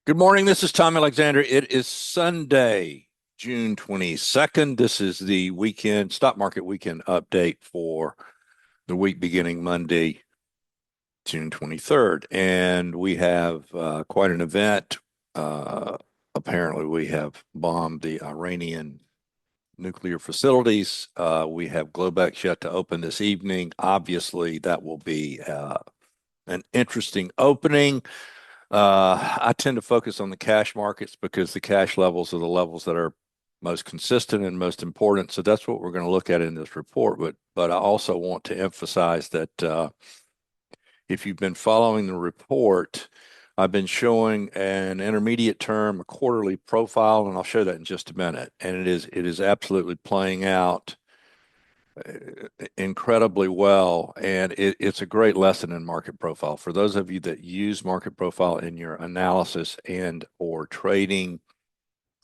Good morning. This is Tom Alexander. It is Sunday, June 22nd. This is the stock market weekend update for the week beginning Monday, June 23rd. And we have quite an event. Uh, Apparently, we have bombed the Iranian nuclear facilities. We have Globex yet to open this evening. Obviously, that will be an interesting opening. I tend to focus on the cash markets because the cash levels are the levels that are most consistent and most important. So that's what we're going to look at in this report. But I also want to emphasize that if you've been following the report, I've been showing an intermediate term, a quarterly profile, and I'll show that in just a minute. And it is absolutely playing out incredibly well, and it's a great lesson in market profile for those of you that use market profile in your analysis and or trading.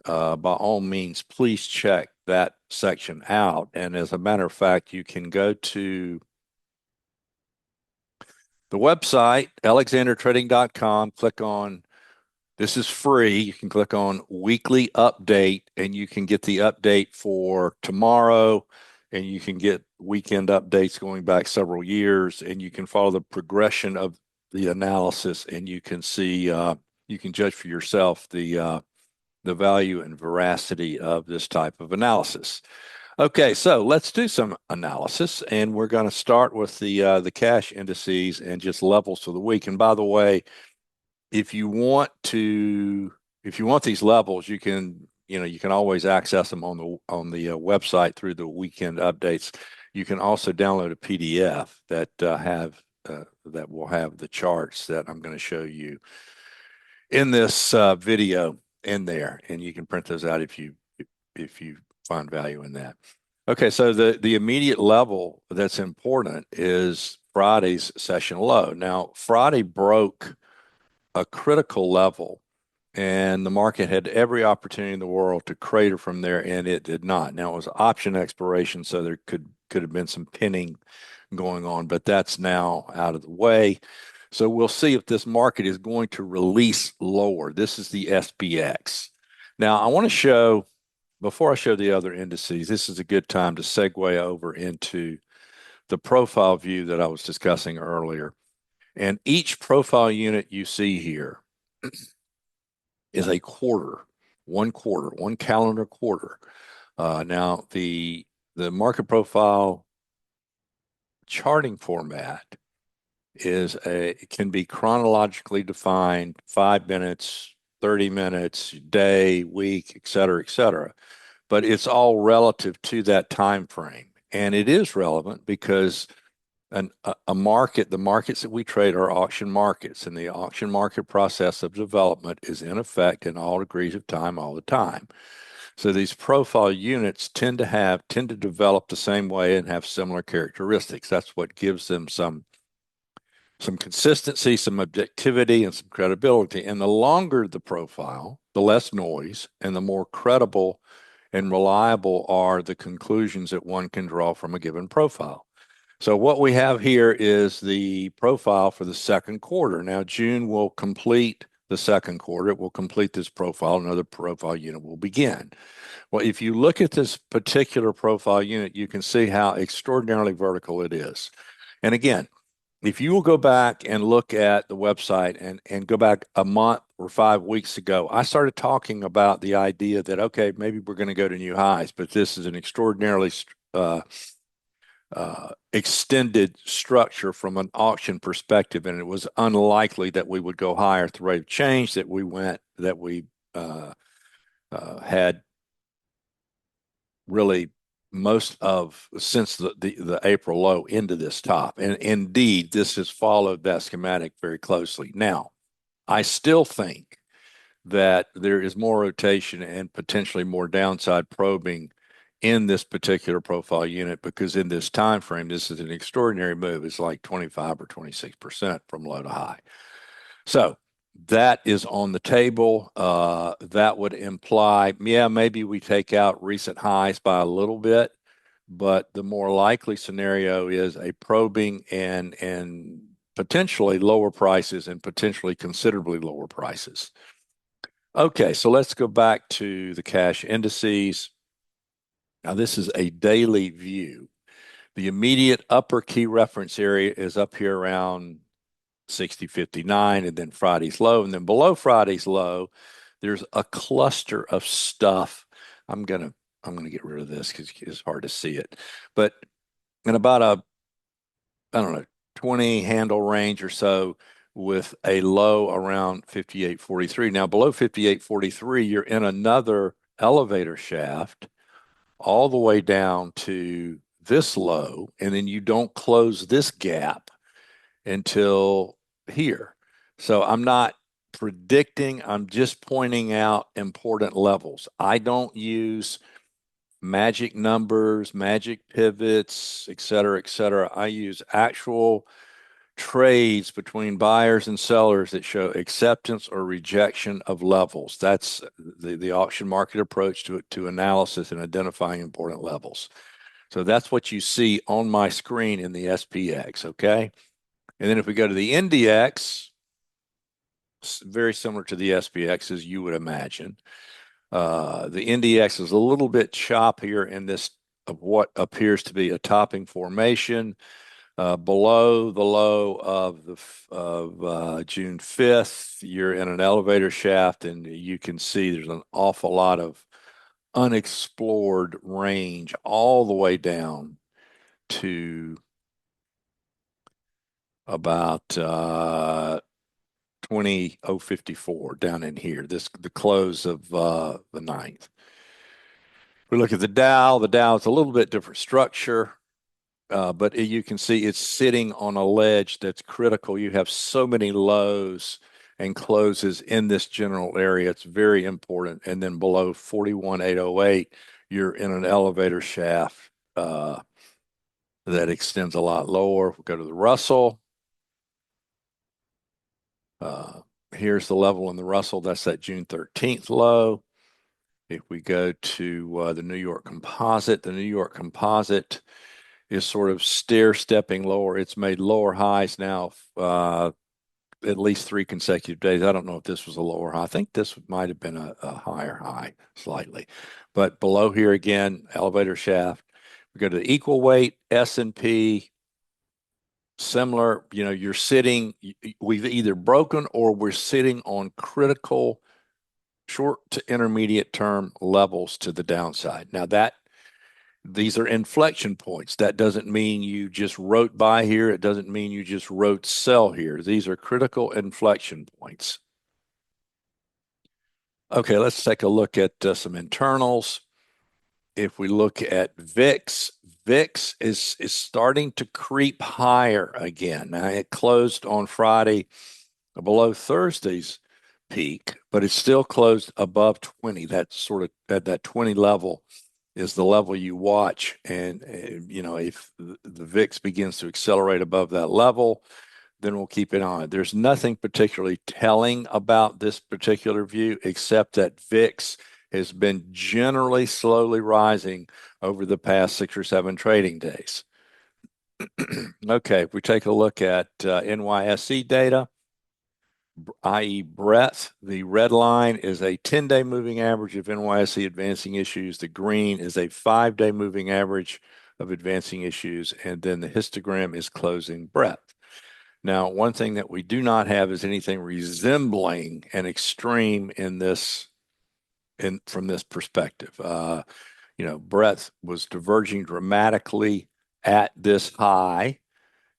By all means, please check that section out. And as a matter of fact, you can go to the website alexandertrading.com, click on this is free. You can click on weekly update and you can get the update for tomorrow, and you can get weekend updates going back several years, and you can follow the progression of the analysis, and you can see, you can judge for yourself the value and veracity of this type of analysis. Okay, so let's do some analysis, and we're going to start with the cash indices and just levels for the week. And by the way, if you want to, if you want these levels, you can always access them on the website through the weekend updates. You can also download a PDF that will have the charts that I'm going to show you in this video in there, and you can print those out if you find value in that. Okay, so the immediate level that's important is Friday's session low. Now, Friday broke a critical level, and the market had every opportunity in the world to crater from there, and it did not. Now, it was option expiration, so there could have been some pinning going on, but that's now out of the way. So we'll see if this market is going to release lower. This is the SPX. Now, I want to show, before I show the other indices, this is a good time to segue over into the profile view that I was discussing earlier. And each profile unit you see here is a quarter, one calendar quarter. Now, the market profile charting format can be chronologically defined, 5 minutes, 30 minutes, day, week, et cetera, et cetera. But it's all relative to that time frame. And it is relevant because a market, the markets that we trade are auction markets, and the auction market process of development is in effect in all degrees of time all the time. So these profile units tend to develop the same way and have similar characteristics. That's what gives them some consistency, some objectivity, and some credibility. And the longer the profile, the less noise, and the more credible and reliable are the conclusions that one can draw from a given profile. So what we have here is the profile for the second quarter. Now, June will complete the second quarter. It will complete this profile. Another profile unit will begin. Well, if you look at this particular profile unit, you can see how extraordinarily vertical it is. And again, if you will go back and look at the website and go back a month or 5 weeks ago, I started talking about the idea that, okay, maybe we're going to go to new highs, but this is an extraordinarily extended structure from an auction perspective, and it was unlikely that we would go higher at the rate of change that we had really most of since the April low into this top. And indeed, this has followed that schematic very closely. Now, I still think that there is more rotation and potentially more downside probing in this particular profile unit, because in this time frame, this is an extraordinary move. It's like 25 or 26% from low to high. So that is on the table. That would imply, yeah, maybe we take out recent highs by a little bit, but the more likely scenario is a probing and potentially lower prices and potentially considerably lower prices. Okay, so let's go back to the cash indices. Now, this is a daily view. The immediate upper key reference area is up here around 60.59, and then Friday's low. And then below Friday's low, there's a cluster of stuff. I'm gonna I'm gonna get rid of this because it's hard to see it. But in about a, I don't know, 20 handle range or so, with a low around 58.43. Now below 58.43, you're in another elevator shaft all the way down to this low, and then you don't close this gap until here. So I'm not predicting, I'm just pointing out important levels. I don't use magic numbers, magic pivots, et cetera, et cetera. I use actual trades between buyers and sellers that show acceptance or rejection of levels. That's the auction market approach to analysis and identifying important levels. So that's what you see on my screen in the SPX, okay? And then if we go to the NDX, very similar to the SPX as you would imagine. The NDX is a little bit choppier in this of what appears to be a topping formation. Below the low of June 5th, you're in an elevator shaft, and you can see there's an awful lot of unexplored range all the way down to about 20,054 down in here. This the close of the ninth. We look at the Dow. The Dow is a little bit different structure. But you can see it's sitting on a ledge that's critical. You have so many lows and closes in this general area. It's very important. And then below 41,808, you're in an elevator shaft that extends a lot lower. We'll go to the Russell. Uh, Here's the level in the Russell. That's that June 13th low. If we go to the New York Composite, the New York Composite is sort of stair stepping lower. It's made lower highs now at least 3 consecutive days. I don't know if this was a lower high. I think this might have been a higher high slightly. But below here again, elevator shaft. We go to the equal weight, S&P, similar. You know, you're sitting, we've either broken or we're sitting on critical short to intermediate term levels to the downside. Now that these are inflection points. That doesn't mean you just wrote buy here. It doesn't mean you just wrote sell here. These are critical inflection points. Okay, let's take a look at some internals. If we look at VIX, VIX is starting to creep higher again. Now it closed on Friday below Thursday's peak, but it's still closed above 20. That's sort of at that 20 level is the level you watch. And, you know, if the VIX begins to accelerate above that level, then we'll keep it on. There's nothing particularly telling about this particular view, except that VIX has been generally slowly rising over the past 6 or 7 trading days. Okay, if we take a look at NYSE data, i.e. breadth, the red line is a 10-day moving average of NYSE advancing issues. The green is a 5-day moving average of advancing issues. And then the histogram is closing breadth. Now, one thing that we do not have is anything resembling an extreme in this, from this perspective. You know, breadth was diverging dramatically at this high,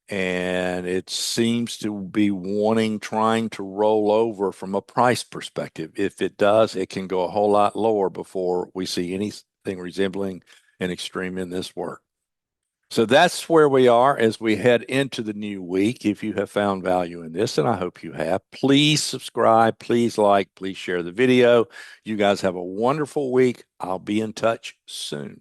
and it seems to be trying to roll over from a price perspective. If it does, it can go a whole lot lower before we see anything resembling an extreme in this work. So that's where we are as we head into the new week. If you have found value in this, and I hope you have, please subscribe, please like, please share the video. You guys have a wonderful week. I'll be in touch soon.